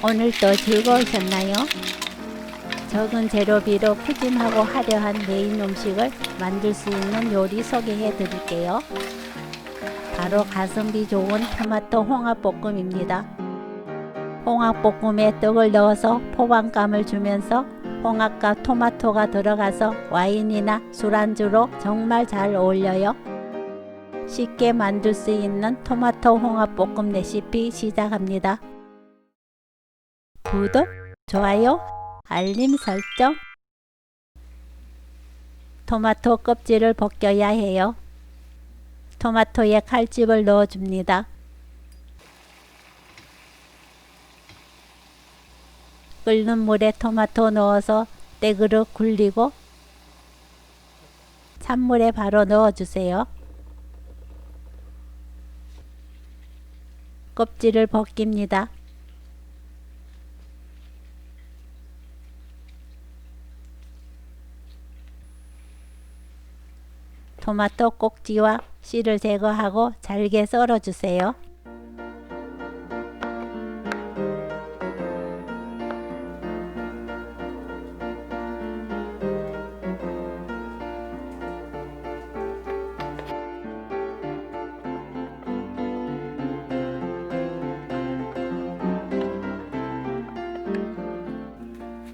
오늘도 즐거우셨나요? 적은 재료비로 푸짐하고 화려한 메인 음식을 만들 수 있는 요리 소개해 드릴게요. 바로 가성비 좋은 토마토 홍합볶음입니다. 홍합볶음에 떡을 넣어서 포만감을 주면서 홍합과 토마토가 들어가서 와인이나 술안주로 정말 잘 어울려요. 쉽게 만들 수 있는 토마토 홍합볶음 레시피 시작합니다. 구독, 좋아요, 알림 설정. 토마토 껍질을 벗겨야 해요. 토마토에 칼집을 넣어줍니다. 끓는 물에 토마토 넣어서 떼그릇 굴리고 찬물에 바로 넣어주세요. 껍질을 벗깁니다. 토마토 꼭지와 씨를 제거하고 잘게 썰어주세요.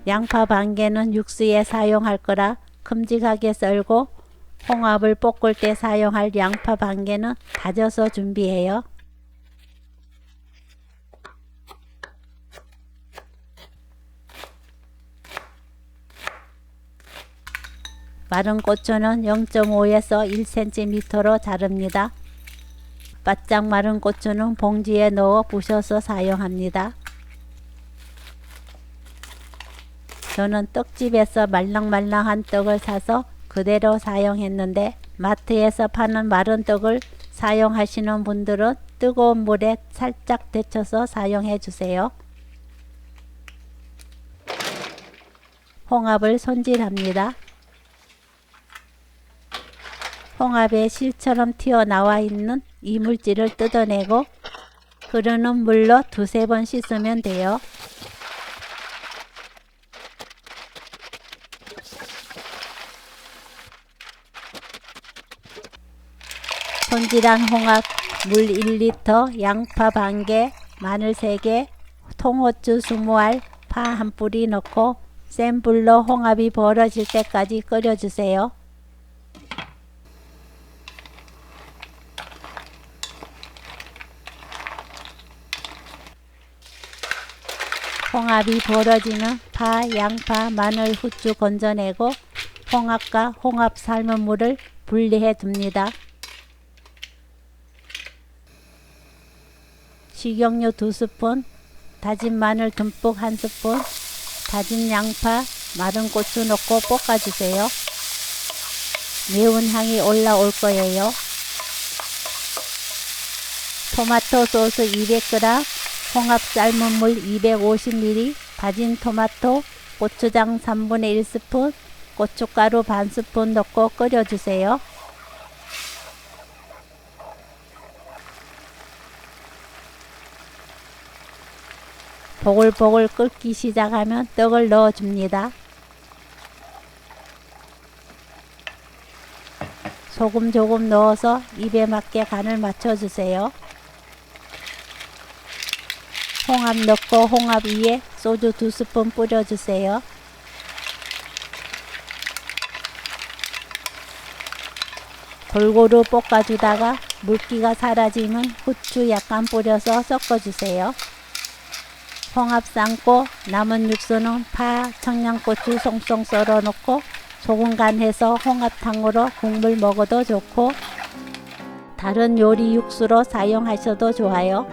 양파 반 개는 육수에 사용할 거라 큼직하게 썰고 홍합을 볶을 때 사용할 양파 반 개는 다져서 준비해요. 마른 고추는 0.5에서 1cm로 자릅니다. 바짝 마른 고추는 봉지에 넣어 부셔서 사용합니다. 저는 떡집에서 말랑말랑한 떡을 사서 그대로 사용했는데 마트에서 파는 마른 떡을 사용하시는 분들은 뜨거운 물에 살짝 데쳐서 사용해 주세요. 홍합을 손질합니다. 홍합에 실처럼 튀어나와 있는 이물질을 뜯어내고 흐르는 물로 두세 번 씻으면 돼요. 손질한 홍합 물 1리터, 양파 반 개, 마늘 3개, 통후추 20알, 파 한 뿌리 넣고 센 불로 홍합이 벌어질 때까지 끓여주세요. 홍합이 벌어지면 파, 양파, 마늘, 후추 건져내고 홍합과 홍합 삶은 물을 분리해 둡니다. 식용유 2스푼, 다진 마늘 듬뿍 1스푼, 다진 양파, 마른 고추 넣고 볶아주세요. 매운 향이 올라올 거예요. 토마토 소스 200g, 홍합 삶은 물 250ml, 다진 토마토, 고추장 3분의 1스푼, 고춧가루 반 스푼 넣고 끓여주세요. 보글보글 끓기 시작하면 떡을 넣어줍니다. 소금 조금 넣어서 입에 맞게 간을 맞춰주세요. 홍합 넣고 홍합 위에 소주 2스푼 뿌려주세요. 골고루 볶아주다가 물기가 사라지면 후추 약간 뿌려서 섞어주세요. 홍합 삶고 남은 육수는 파, 청양고추 송송 썰어 넣고 소금 간해서 홍합탕으로 국물 먹어도 좋고 다른 요리 육수로 사용하셔도 좋아요.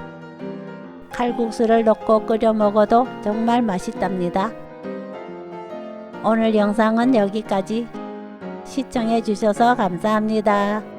칼국수를 넣고 끓여 먹어도 정말 맛있답니다. 오늘 영상은 여기까지. 시청해 주셔서 감사합니다.